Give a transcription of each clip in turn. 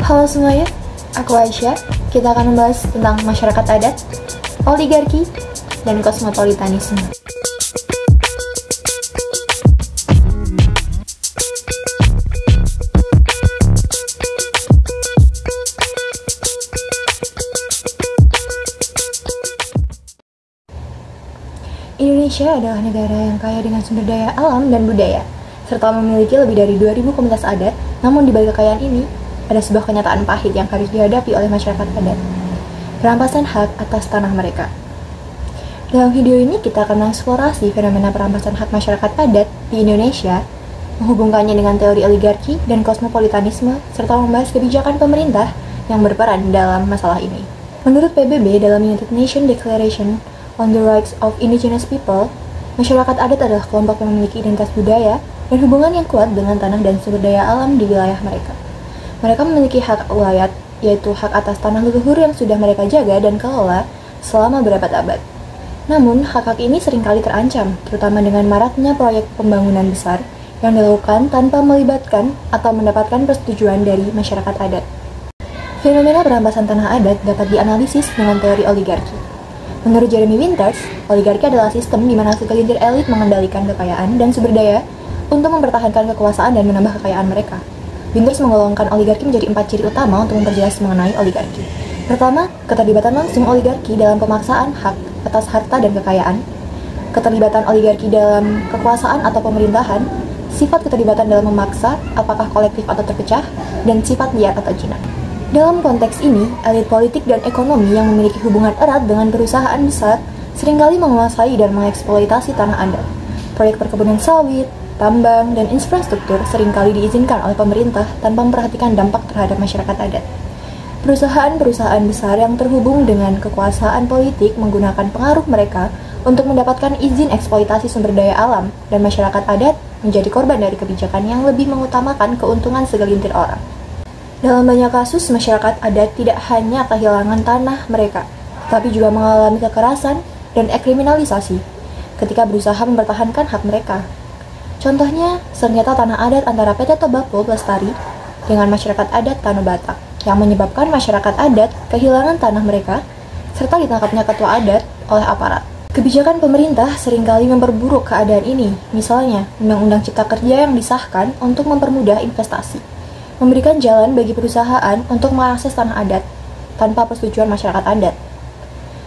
Halo semuanya, aku Aisyah. Kita akan membahas tentang masyarakat adat, oligarki, dan kosmopolitanisme. Indonesia adalah negara yang kaya dengan sumber daya alam dan budaya, serta memiliki lebih dari 2.000 komunitas adat. Namun di balik kekayaan ini, ada sebuah kenyataan pahit yang harus dihadapi oleh masyarakat adat: perampasan hak atas tanah mereka. Dalam video ini kita akan mengeksplorasi fenomena perampasan hak masyarakat adat di Indonesia, menghubungkannya dengan teori oligarki dan kosmopolitanisme, serta membahas kebijakan pemerintah yang berperan dalam masalah ini. Menurut PBB dalam United Nations Declaration on the Rights of Indigenous People, masyarakat adat adalah kelompok yang memiliki identitas budaya dan hubungan yang kuat dengan tanah dan sumber daya alam di wilayah mereka. Mereka memiliki hak ulayat, yaitu hak atas tanah leluhur yang sudah mereka jaga dan kelola selama berabad-abad. Namun, hak-hak ini seringkali terancam, terutama dengan maraknya proyek pembangunan besar yang dilakukan tanpa melibatkan atau mendapatkan persetujuan dari masyarakat adat. Fenomena perampasan tanah adat dapat dianalisis dengan teori oligarki. Menurut Jeremy Winters, oligarki adalah sistem di mana segelintir elit mengendalikan kekayaan dan sumber daya untuk mempertahankan kekuasaan dan menambah kekayaan mereka. Winters menggolongkan oligarki menjadi 4 ciri utama untuk memperjelas mengenai oligarki. Pertama, keterlibatan langsung oligarki dalam pemaksaan hak atas harta dan kekayaan, keterlibatan oligarki dalam kekuasaan atau pemerintahan, sifat keterlibatan dalam memaksa, apakah kolektif atau terpecah, dan sifat liar atau jinak. Dalam konteks ini, elit politik dan ekonomi yang memiliki hubungan erat dengan perusahaan besar seringkali menguasai dan mengeksploitasi tanah adat. Proyek perkebunan sawit, tambang, dan infrastruktur seringkali diizinkan oleh pemerintah tanpa memperhatikan dampak terhadap masyarakat adat. Perusahaan-perusahaan besar yang terhubung dengan kekuasaan politik menggunakan pengaruh mereka untuk mendapatkan izin eksploitasi sumber daya alam, dan masyarakat adat menjadi korban dari kebijakan yang lebih mengutamakan keuntungan segelintir orang. Dalam banyak kasus, masyarakat adat tidak hanya kehilangan tanah mereka, tapi juga mengalami kekerasan dan kriminalisasi ketika berusaha mempertahankan hak mereka. Contohnya, sengketa tanah adat antara PT Tobacco Lestari dengan masyarakat adat Tanah Batak, yang menyebabkan masyarakat adat kehilangan tanah mereka, serta ditangkapnya ketua adat oleh aparat. Kebijakan pemerintah seringkali memperburuk keadaan ini, misalnya Undang-Undang Cipta Kerja yang disahkan untuk mempermudah investasi, memberikan jalan bagi perusahaan untuk mengakses tanah adat tanpa persetujuan masyarakat adat.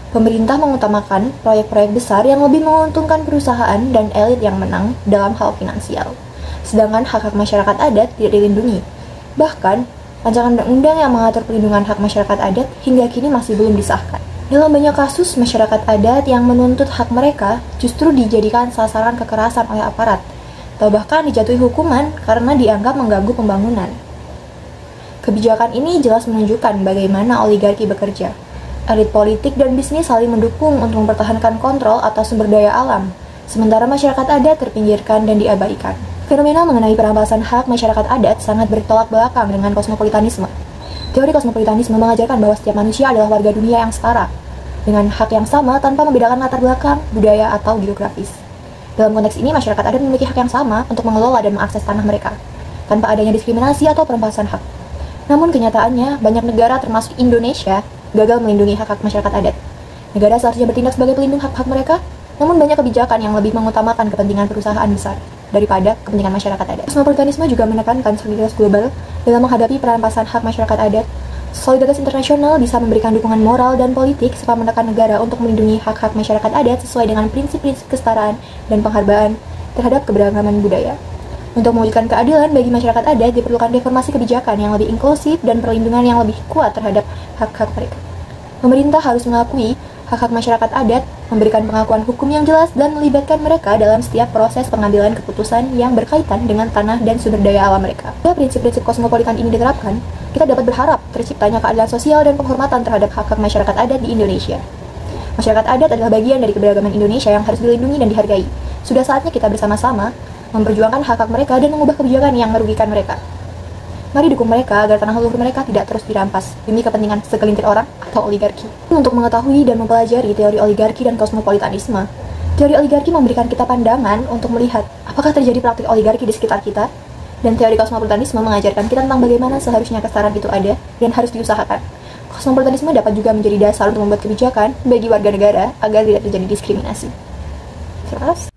Pemerintah mengutamakan proyek-proyek besar yang lebih menguntungkan perusahaan dan elit yang menang dalam hal finansial, sedangkan hak-hak masyarakat adat tidak dilindungi. Bahkan, rancangan undang-undang yang mengatur perlindungan hak masyarakat adat hingga kini masih belum disahkan. Dalam banyak kasus, masyarakat adat yang menuntut hak mereka justru dijadikan sasaran kekerasan oleh aparat, atau bahkan dijatuhi hukuman karena dianggap mengganggu pembangunan. Kebijakan ini jelas menunjukkan bagaimana oligarki bekerja. Elit politik dan bisnis saling mendukung untuk mempertahankan kontrol atas sumber daya alam, sementara masyarakat adat terpinggirkan dan diabaikan. Fenomena mengenai perampasan hak masyarakat adat sangat bertolak belakang dengan kosmopolitanisme. Teori kosmopolitanisme mengajarkan bahwa setiap manusia adalah warga dunia yang setara, dengan hak yang sama tanpa membedakan latar belakang, budaya, atau geografis. Dalam konteks ini, masyarakat adat memiliki hak yang sama untuk mengelola dan mengakses tanah mereka, tanpa adanya diskriminasi atau perampasan hak. Namun kenyataannya, banyak negara termasuk Indonesia gagal melindungi hak-hak masyarakat adat. Negara seharusnya bertindak sebagai pelindung hak-hak mereka, namun banyak kebijakan yang lebih mengutamakan kepentingan perusahaan besar daripada kepentingan masyarakat adat. Kosmopolitanisme juga menekankan solidaritas global dalam menghadapi perampasan hak masyarakat adat. Solidaritas internasional bisa memberikan dukungan moral dan politik serta menekan negara untuk melindungi hak-hak masyarakat adat sesuai dengan prinsip-prinsip kesetaraan dan penghargaan terhadap keberagaman budaya. Untuk mewujudkan keadilan bagi masyarakat adat, diperlukan reformasi kebijakan yang lebih inklusif dan perlindungan yang lebih kuat terhadap hak-hak mereka. Pemerintah harus mengakui hak-hak masyarakat adat, memberikan pengakuan hukum yang jelas, dan melibatkan mereka dalam setiap proses pengambilan keputusan yang berkaitan dengan tanah dan sumber daya alam mereka. Jika prinsip-prinsip kosmopolitan ini diterapkan, kita dapat berharap terciptanya keadilan sosial dan penghormatan terhadap hak-hak masyarakat adat di Indonesia. Masyarakat adat adalah bagian dari keberagaman Indonesia yang harus dilindungi dan dihargai. Sudah saatnya kita bersama-sama memperjuangkan hak-hak mereka dan mengubah kebijakan yang merugikan mereka. Mari dukung mereka agar tanah leluhur mereka tidak terus dirampas demi kepentingan segelintir orang atau oligarki. Untuk mengetahui dan mempelajari teori oligarki dan kosmopolitanisme, teori oligarki memberikan kita pandangan untuk melihat apakah terjadi praktik oligarki di sekitar kita, Dan teori kosmopolitanisme mengajarkan kita tentang bagaimana seharusnya kesetaraan itu ada dan harus diusahakan. Kosmopolitanisme dapat juga menjadi dasar untuk membuat kebijakan bagi warga negara agar tidak terjadi diskriminasi. Terus